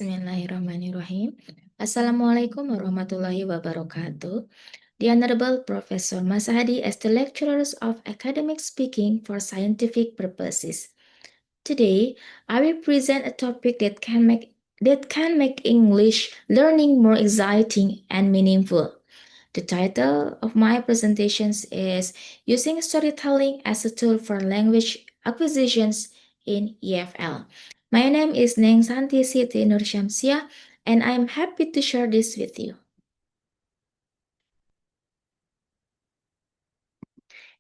Bismillahirrahmanirrahim. Assalamualaikum warahmatullahi wabarakatuh. The Honorable Professor Masahadi as the Lecturers of Academic Speaking for Scientific Purposes. Today, I will present a topic that can make English learning more exciting and meaningful. The title of my presentations is Using Storytelling as a Tool for Language Acquisitions in EFL. My name is Santi Siti Nursyamsiah, and I am happy to share this with you.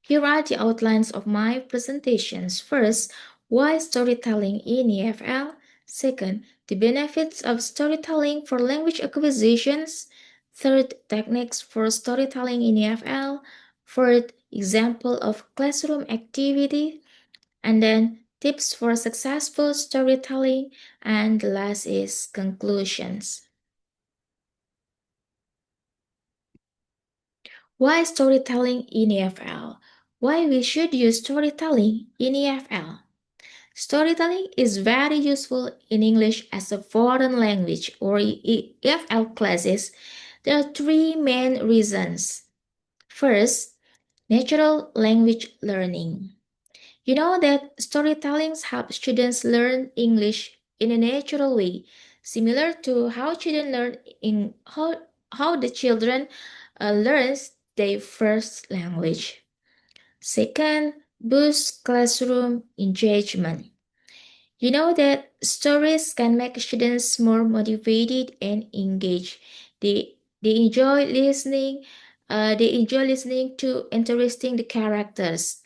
Here are the outlines of my presentations. First, why storytelling in EFL? Second, the benefits of storytelling for language acquisitions. Third, techniques for storytelling in EFL. Fourth, example of classroom activity. And then tips for successful storytelling. And the last is conclusions. Why storytelling in EFL? Why we should use storytelling in EFL? Storytelling is very useful in English as a foreign language or EFL classes. There are three main reasons. First, natural language learning. You know that storytelling helps students learn English in a natural way, similar to how children learn in how the children learns their first language. Second, boost classroom engagement. You know that stories can make students more motivated and engaged. They enjoy listening. They enjoy listening to interesting the characters.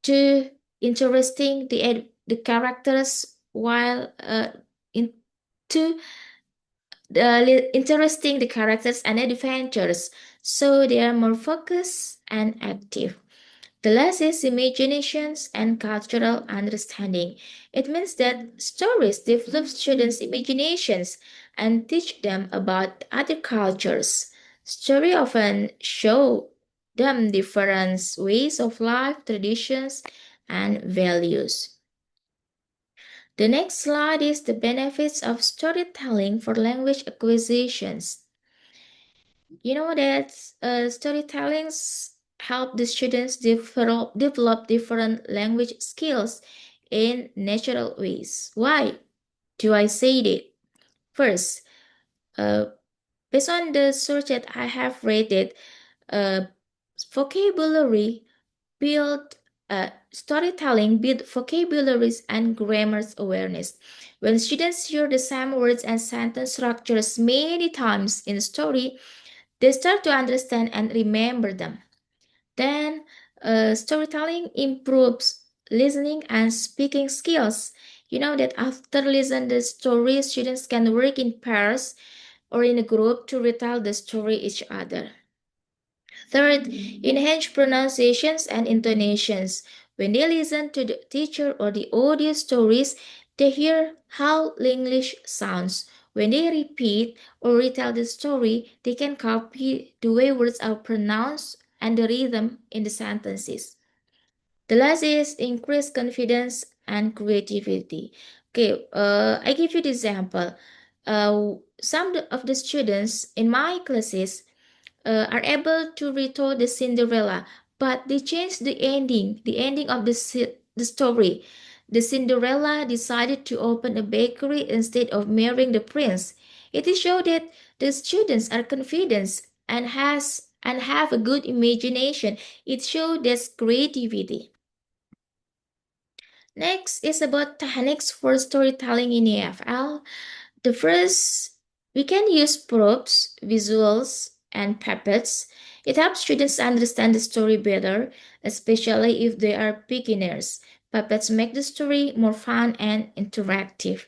To interesting the characters while into interesting the characters and adventures. So they are more focused and active. The last is imaginations and cultural understanding. It means that stories develop students' imaginations and teach them about other cultures. Stories often show them different ways of life, traditions, and values. The next slide is the benefits of storytelling for language acquisitions. You know that storytellings help the students develop different language skills in natural ways. Why do I say that? First, uh, based on the search that I have read, uh, vocabulary build storytelling build vocabularies and grammar awareness. When students hear the same words and sentence structures many times in a story, they start to understand and remember them. Then, storytelling improves listening and speaking skills. You know that after listening the story, students can work in pairs or in a group to retell the story each other. Third, enhance pronunciations and intonations. When they listen to the teacher or the audio stories, they hear how English sounds. When they repeat or retell the story, they can copy the way words are pronounced and the rhythm in the sentences. The last is increased confidence and creativity. Okay, I give you the example. Some of the students in my classes are able to retell the Cinderella, but they changed the ending of the story. The Cinderella decided to open a bakery instead of marrying the prince. It is show that the students are confident and have a good imagination. It shows this creativity. Next is about techniques for storytelling in EFL. The first, we can use props, visuals, and puppets. It helps students understand the story better, especially if they are beginners. Puppets make the story more fun and interactive.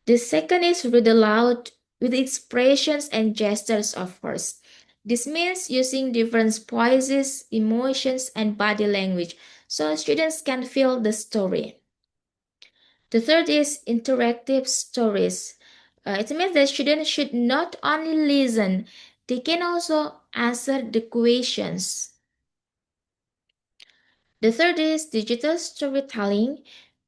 The second is read aloud with expressions and gestures, of course. This means using different voices, emotions, and body language so students can feel the story. The third is interactive stories. It means that students should not only listen, they can also answer the questions. The third is digital storytelling.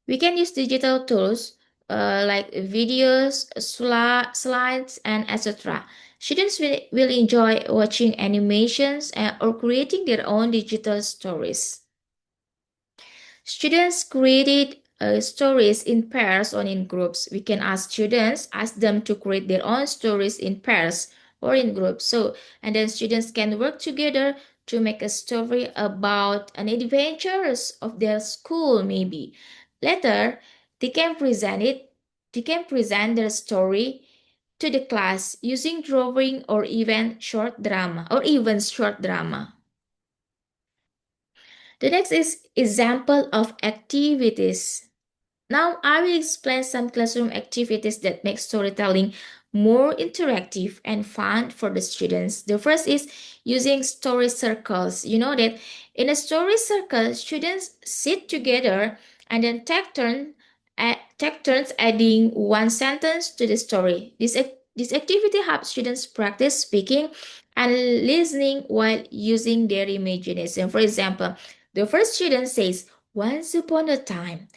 We can use digital tools like videos, slides, and etc. Students will enjoy watching animations or creating their own digital stories. Students created stories in pairs or in groups. We can ask them to create their own stories in pairs or in groups. So, and then students can work together to make a story about an adventures of their school, maybe. Later, they can present it, they can present their story to the class using drawing or even short drama. The next is example of activities. Now I will explain some classroom activities that make storytelling more interactive and fun for the students. The first is using story circles. You know that in a story circle, students sit together and then take turns adding one sentence to the story. This activity helps students practice speaking and listening while using their imagination. For example, the first student says, "Once upon a time,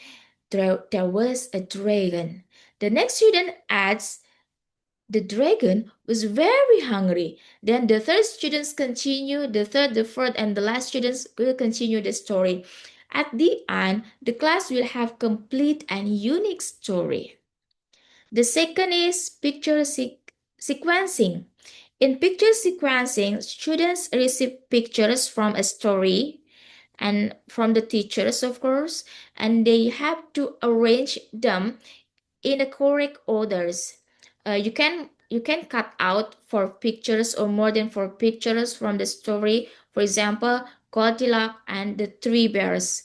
there was a dragon." The next student adds, "The dragon was very hungry." Then the third students continue, the fourth, and the last students will continue the story. At the end, the class will have complete and unique story. The second is sequencing. In picture sequencing, students receive pictures from a story and from the teachers, of course, and they have to arrange them in the correct orders. You can cut out four pictures or more than four pictures from the story. For example, Goldilocks and the three bears.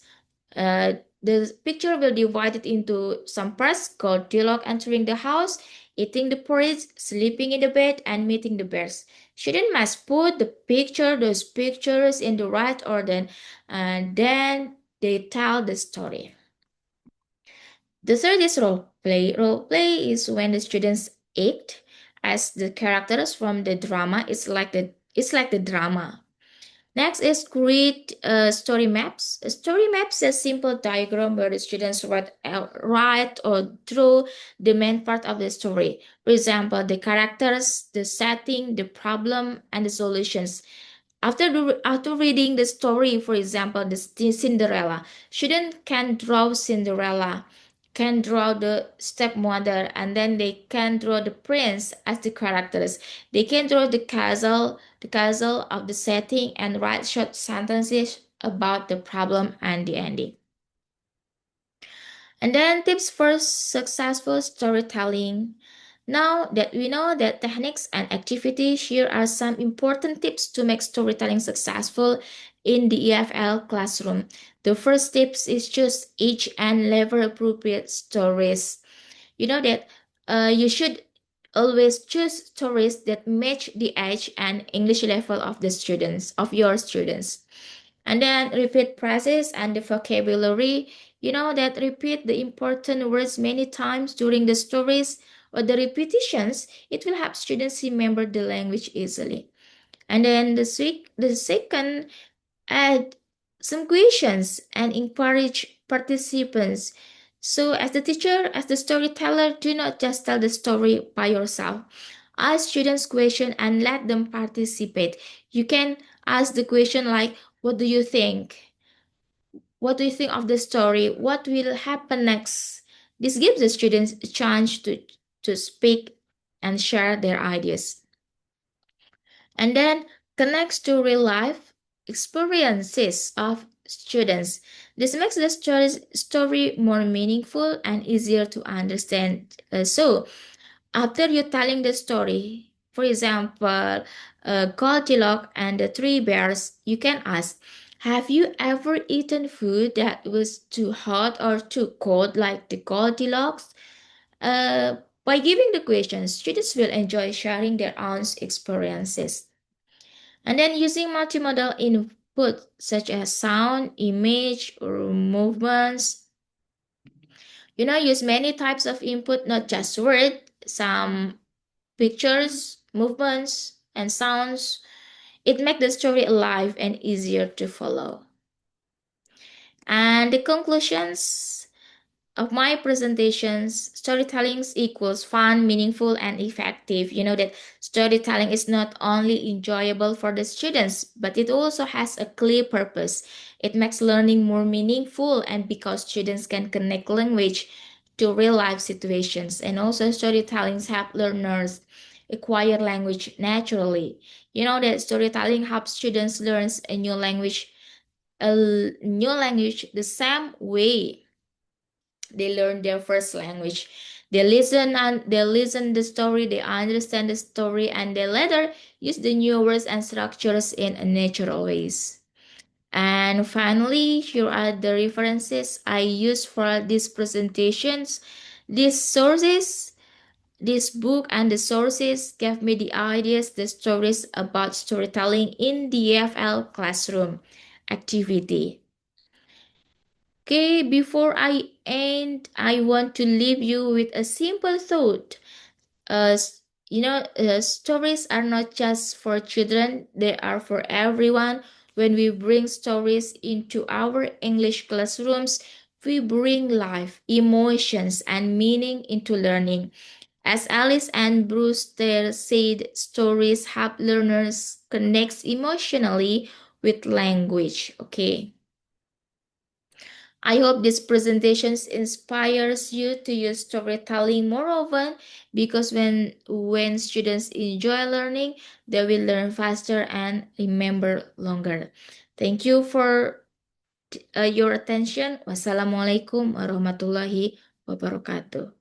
The picture will divide it into some parts. Goldilocks entering the house, eating the porridge, sleeping in the bed, and meeting the bears. Student must put those pictures in the right order, and then they tell the story. The third is role play. Role play is when the students act as the characters from the drama. It's like the drama. Next is create story maps. A story maps is a simple diagram where the students write or draw the main part of the story. For example, the characters, the setting, the problem, and the solutions. After reading the story, for example, the Cinderella, student can draw Cinderella, can draw the stepmother, and then they can draw the prince as the characters. They can draw the castle of the setting, and write short sentences about the problem and the ending. And then tips for successful storytelling. Now that we know the techniques and activities, here are some important tips to make storytelling successful in the EFL classroom. The first tips is choose age and level appropriate stories. You know that you should always choose stories that match the age and English level of your students. And then repeat phrases and the vocabulary. You know that repeat the important words many times during the stories or the repetitions. It will help students remember the language easily. And then the second, add some questions and encourage participants. So, as the teacher, as the storyteller, do not just tell the story by yourself. Ask students questions and let them participate. You can ask the question like, "What do you think? What do you think of the story? What will happen next?" This gives the students a chance to speak and share their ideas. And then connects to real life experiences of students. This makes the story more meaningful and easier to understand. So, after you're telling the story, for example, Goldilocks and the three bears, you can ask, "Have you ever eaten food that was too hot or too cold, like the Goldilocks?" By giving the questions, students will enjoy sharing their own experiences. And then using multimodal input such as sound, image, or movements. Use many types of input, not just word, some pictures, movements, and sounds. It makes the story alive and easier to follow. And the conclusions of my presentations, storytelling equals fun, meaningful, and effective. You know that storytelling is not only enjoyable for the students, but it also has a clear purpose. It makes learning more meaningful, and because students can connect language to real life situations, and also storytelling help learners acquire language naturally. You know that storytelling helps students learn a new language the same way they learn their first language. They listen the story, they understand the story, and they later use the new words and structures in a natural ways. And finally, here are the references I use for these presentations. These sources, this book and the sources gave me the ideas, the stories about storytelling in the FL classroom activity. Okay, before I end, I want to leave you with a simple thought. Stories are not just for children, they are for everyone. When we bring stories into our English classrooms, we bring life, emotions, and meaning into learning. As Alice and Brewster said, stories help learners connect emotionally with language. Okay. I hope this presentation inspires you to use storytelling more often because when students enjoy learning, they will learn faster and remember longer. Thank you for your attention. Wassalamualaikum warahmatullahi wabarakatuh.